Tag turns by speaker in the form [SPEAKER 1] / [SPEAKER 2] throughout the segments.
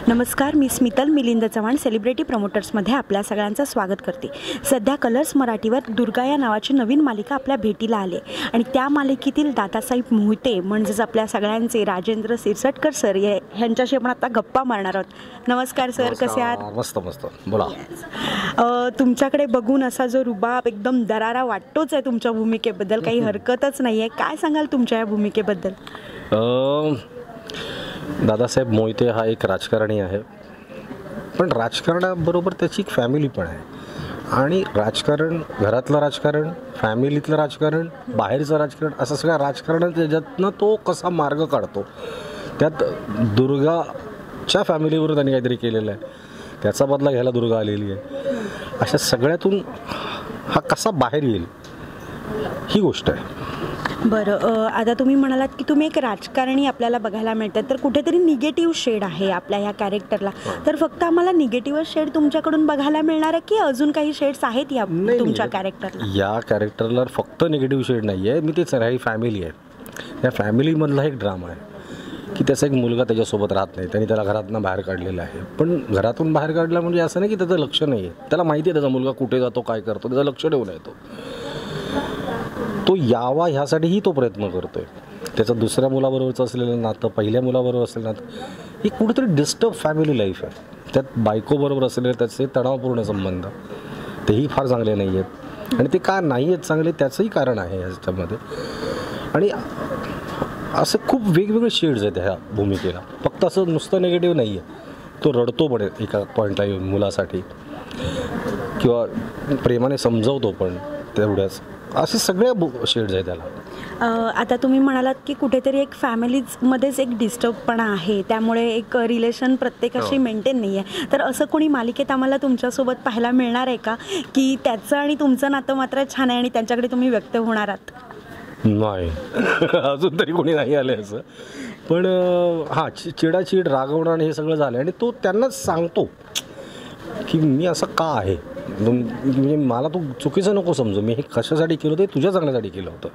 [SPEAKER 1] नमस्कार, मी स्मितल मिलिंद चव्हाण सेलिब्रिटी प्रमोटर्समध्ये आपल्या सगळ्यांचं स्वागत करते। सध्या कलर्स मराठीवर दुर्गा या नावाची नवीन मालिका आपल्या भेटीला आली आणि त्या मालिकेतील दादासाहेब मोहिते म्हणजेच आपल्या सगळ्यांचे राजेंद्र सिरसटकर सर यांच्याशी आपण आता गप्पा मारणार आहोत। नमस्कार सर, कसे आहात?
[SPEAKER 2] मस्त मस्त, बोला।
[SPEAKER 1] तुमच्याकडे बघून असा जो रुबाब एकदम दरारा वाटतोच आहे तुमच्या भूमिकेबद्दल, काही हरकतच नाही आहे। काय सांगाल तुमच्या या भूमिकेबद्दल?
[SPEAKER 2] दादासाहेब मोहिते हा एक राजकारणी आहे, पण राजकारणाबरोबर त्याची एक फॅमिली पण आहे आणि राजकारण, घरातलं राजकारण, फॅमिलीतलं राजकारण, बाहेरचं राजकारण, असं सगळं राजकारण त्याच्यातनं तो कसा मार्ग काढतो। त्यात दुर्गाच्या फॅमिलीवर त्यांनी काहीतरी केलेलं आहे, त्याचा बदला घ्यायला दुर्गा आलेली आहे। अशा सगळ्यातून हा कसा बाहेर येईल ही गोष्ट आहे।
[SPEAKER 1] बरं, आता तुम्ही म्हणालात की तुम्ही एक राजकारणी आपल्याला बघायला मिळतात, तर कुठेतरी निगेटिव्ह शेड आहे आपल्या ह्या कॅरेक्टरला, तर फक्त आम्हाला निगेटिव्ह शेड तुमच्याकडून बघायला मिळणार आहे की अजून काही शेड्स आहेत या तुमच्या कॅरेक्टरला?
[SPEAKER 2] या कॅरेक्टरला फक्त निगेटिव्ह शेड नाही आहे, मी तेच ही फॅमिली आहे, या फॅमिलीमधला एक ड्रामा आहे की त्याचा एक मुलगा त्याच्यासोबत राहत नाही, त्यांनी त्याला घरातून बाहेर काढलेला आहे। पण घरातून बाहेर काढला म्हणजे असं नाही की त्याचं लक्ष नाही आहे, त्याला माहिती आहे त्याचा मुलगा कुठे जातो, काय करतो, त्याचं लक्ष ठेवून येतो, तो यावा ह्यासाठीही तो प्रयत्न करतोय। त्याचं दुसऱ्या मुलाबरोबरचं असलेलं नातं, पहिल्या मुलाबरोबर असलेलं नातं, ही कुठेतरी डिस्टर्ब फॅमिली लाईफ आहे। त्यात बायकोबरोबर असलेले त्याचे तणावपूर्ण संबंध, तेही फार चांगले नाही आहेत आणि ते का नाही आहेत चांगले त्याचंही कारण आहे ह्याच्यामध्ये। आणि असं खूप वेगवेगळे शेड्स आहेत ह्या भूमिकेला, फक्त असं नुसतं निगेटिव्ह नाही आहे। तो रडतो पण एका पॉईंटला येऊन मुलासाठी, किंवा प्रेमाने समजवतो पण तेवढ्याच, असे सगळे शेड्स आहेत त्याला।
[SPEAKER 1] आता तुम्ही म्हणालात की कुठेतरी एक फॅमिलीजमध्येच एक डिस्टर्बपणा आहे, त्यामुळे एक रिलेशन प्रत्येकाशी मेंटेन नाही आहे, तर असं कोणी मालिकेत आम्हाला तुमच्यासोबत पाहायला मिळणार आहे का की त्याचं आणि तुमचं नातं मात्र छान आहे आणि त्यांच्याकडे तुम्ही व्यक्त होणार आहात?
[SPEAKER 2] नाही, अजून तरी कोणी नाही आलं असं, पण हां, चिडाचिड, रागवणं हे सगळं झालं आणि तो त्यांनाच सांगतो की मी असं का आहे, म्हणजे मला तू चुकीचं नको समजू, मी हे कशासाठी केलं ते तुझ्या चांगल्यासाठी केलं होतं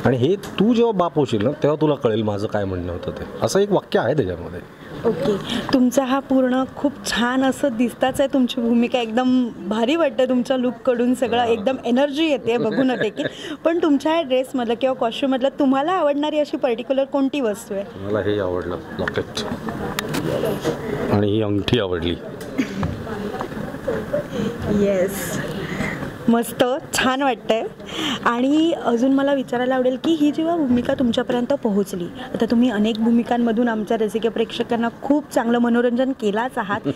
[SPEAKER 2] आणि हे तू जेव्हा बाप होशील ना तेव्हा तुला कळेल माझं काय म्हणणं होतं ते, असं एक वाक्य आहे त्याच्यामध्ये।
[SPEAKER 1] ओके, तुमचा हा पूर्ण खूप छान असं दिसताच आहे, तुमची भूमिका एकदम भारी वाटते, तुमच्या लुककडून सगळं एकदम एनर्जी येते बघून देखील। पण तुमच्या ड्रेसमधलं किंवा कॉस्ट्यूममधलं तुम्हाला आवडणारी अशी पर्टिक्युलर कोणती वस्तू आहे?
[SPEAKER 2] मला हे आवडलं लॉकेट आणि ही अंगठी आवडली।
[SPEAKER 1] येस, मस्त छान वाटतंय। आणि अजून मला विचारायला आवडेल की ही जेव्हा भूमिका तुमच्यापर्यंत पोहोचली, आता तुम्ही अनेक भूमिकांमधून आमच्या रसिक प्रेक्षकांना खूप चांगलं मनोरंजन केलाच आहात,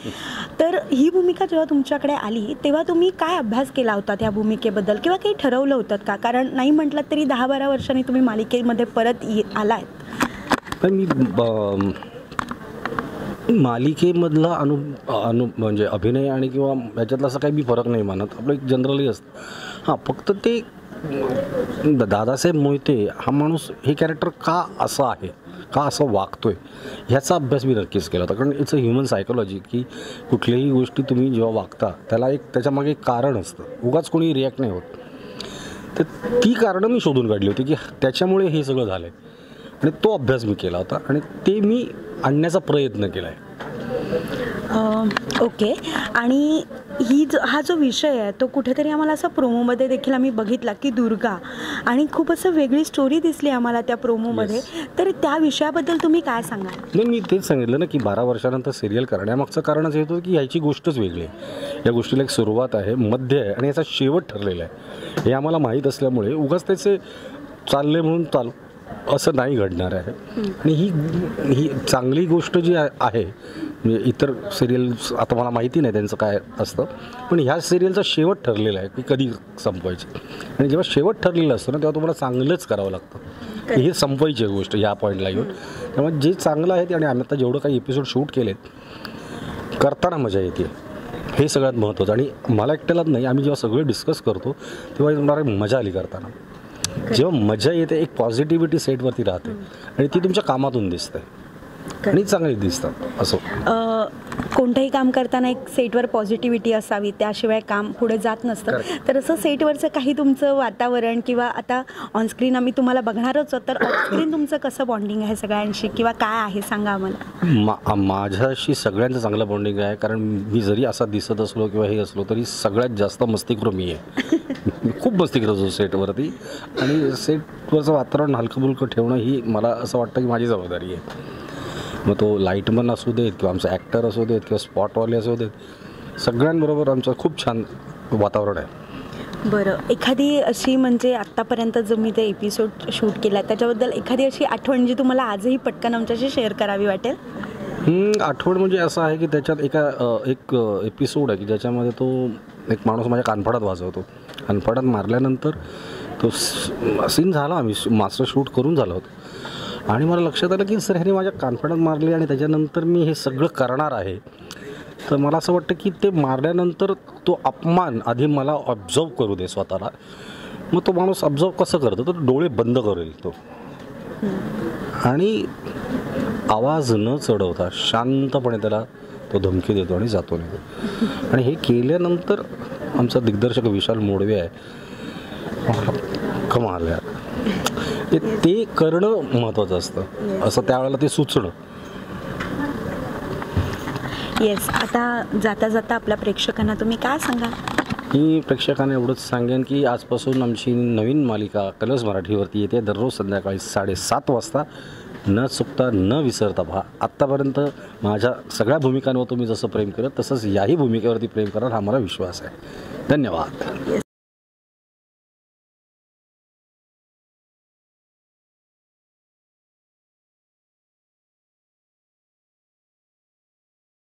[SPEAKER 1] तर ही भूमिका जेव्हा तुमच्याकडे आली तेव्हा तुम्ही काय अभ्यास केला होता त्या भूमिकेबद्दल, किंवा काही ठरवलं होतं का? कारण नाही म्हटलं तरी 10-12 वर्षांनी तुम्ही मालिकेमध्ये परत आलात।
[SPEAKER 2] पण मी मालिकेमधला म्हणजे अभिनय आणि किंवा ह्याच्यातला असं काही मी फरक नाही मानत, आपलं एक जनरली असतं। हां, फक्त ते दादासाहेब मोहिते हा माणूस, हे कॅरेक्टर का असं आहे, का असं वागतोय, ह्याचा अभ्यास मी नक्कीच केला होता। कारण इट्स अ ह्युमन सायकोलॉजी की कुठल्याही गोष्टी तुम्ही जेव्हा वागता त्याला एक त्याच्यामागे एक कारण असतं, उगाच कोणी रिॲक्ट नाही होत, तर ती कारणं मी शोधून काढली होती की त्याच्यामुळे हे सगळं झालं आहे आणि तो अभ्यास मी केला होता आणि ते मी आणण्याचा प्रयत्न केला आहे।
[SPEAKER 1] ओके, आणि हा जो विषय आहे तो कुठेतरी आम्हाला असं प्रोमोमध्ये देखील आम्ही बघितला की दुर्गा, आणि खूप असं वेगळी स्टोरी दिसली आम्हाला त्या प्रोमोमध्ये, तर त्या विषयाबद्दल तुम्ही काय सांगाल?
[SPEAKER 2] नाही, मी तेच सांगितलं ना की 12 वर्षानंतर सिरियल करण्यामागचं कारणच येतं की ह्याची गोष्टच वेगळी आहे, या गोष्टीला एक सुरुवात आहे, मध्य आहे आणि याचा शेवट ठरलेला आहे। हे आम्हाला माहीत असल्यामुळे उगाच त्याचे चालले म्हणून असं नाही घडणार आहे। आणि ही चांगली गोष्ट जी आहे, म्हणजे इतर सिरियल्स आता मला माहिती नाही त्यांचं काय असतं, पण ह्या सिरियलचा शेवट ठरलेला आहे की कधी संपवायची, आणि जेव्हा शेवट ठरलेलं असतं ना तेव्हा तुम्हाला चांगलंच करावं लागतं, हे संपवायची गोष्ट ह्या पॉईंटला येऊन। त्यामुळे जे चांगलं आहे ते, आणि आम्ही आता जेवढं काही एपिसोड शूट केलेत करताना मजा येते, हे सगळ्यात महत्त्वाचं। आणि मला एकट्यालाच नाही, आम्ही जेव्हा सगळे डिस्कस करतो तेव्हा तुम्हाला मजा आली करताना, जेव्हा मजा येते एक पॉझिटिव्हिटी सेटवरती राहते आणि ती तुमच्या कामातून दिसते। आणि चांगली दिसतात असं.
[SPEAKER 1] कोणतंही काम करताना एक सेटवर पॉझिटिव्हिटी असावी, त्याशिवाय काम पुढे जात नसतं. तर असं सेटवरचं काही तुमचं वातावरण किंवा आता ऑनस्क्रीन आम्ही तुम्हाला बघणारच आहोत, तर ऑनस्क्रीन तुमचं कसं बॉन्डिंग आहे सगळ्यांशी किंवा काय आहे सांगा आम्हाला.
[SPEAKER 2] माझ्याशी सगळ्यांचं चांगलं बॉन्डिंग आहे, कारण मी जरी असा दिसत असलो किंवा हे असलो तरी सगळ्यात जास्त मस्तीखोर मी आहे. मी खूप मस्ती करत होतो सेटवरती, आणि सेटवरचं वातावरण हलकंफुलकं ठेवणं ही मला असं वाटतं की माझी जबाबदारी आहे. मग तो लाईटमन असू देत किंवा आमचा ॲक्टर असू देत किंवा स्पॉटवाले असू देत, सगळ्यांबरोबर आमचं खूप छान वातावरण आहे.
[SPEAKER 1] बरं, एखादी अशी म्हणजे आत्तापर्यंत जो मी ते एपिसोड शूट केला त्याच्याबद्दल एखादी अशी आठवण जी तुम्हाला आजही पटकन आमच्याशी शेअर करावी वाटेल?
[SPEAKER 2] आठवण म्हणजे असं आहे की त्याच्यात एक एपिसोड आहे की ज्याच्यामध्ये तो एक माणूस माझ्या कानफडात वाजवतो. कानफडात मारल्यानंतर तो सीन झाला, आम्ही मास्टर शूट करून झालं होतं, आणि मला लक्षात आलं की सर ह्याने माझ्या कानफडात मारले आणि त्याच्यानंतर मी हे सगळं करणार आहे. तर मला असं वाटतं की ते मारल्यानंतर तो अपमान आधी मला ऑब्झर्व करू दे स्वतःला. मग तो माणूस ऑब्झर्व कसं करतो, तर डोळे बंद करेल तो, आणि आवाज न चढवता शांतपणे त्याला तो धमकी देतो आणि जातो निघतो. आणि हे केल्यानंतर आमचा दिग्दर्शक विशाल मोडवे आहे, कमाल यार, ते करणं महत्त्वाचं असतं, असं त्यावेळेला ते सुचणं.
[SPEAKER 1] येस, आता जाता जाता आपल्या प्रेक्षकांना तुम्ही काय सांगा?
[SPEAKER 2] मी प्रेक्षकांना एवढंच सांगेन की आजपासून आमची नवीन मालिका कलर्स मराठीवरती येते, दररोज संध्याकाळी 7:30 वाजता. न चुकता न विसरता पहा. आत्तापर्यंत माझ्या सगळ्या भूमिकांवर तुम्ही जसं प्रेम करत तसंच याही भूमिकेवरती प्रेम कराल हा मला विश्वास आहे. धन्यवाद.
[SPEAKER 1] येस.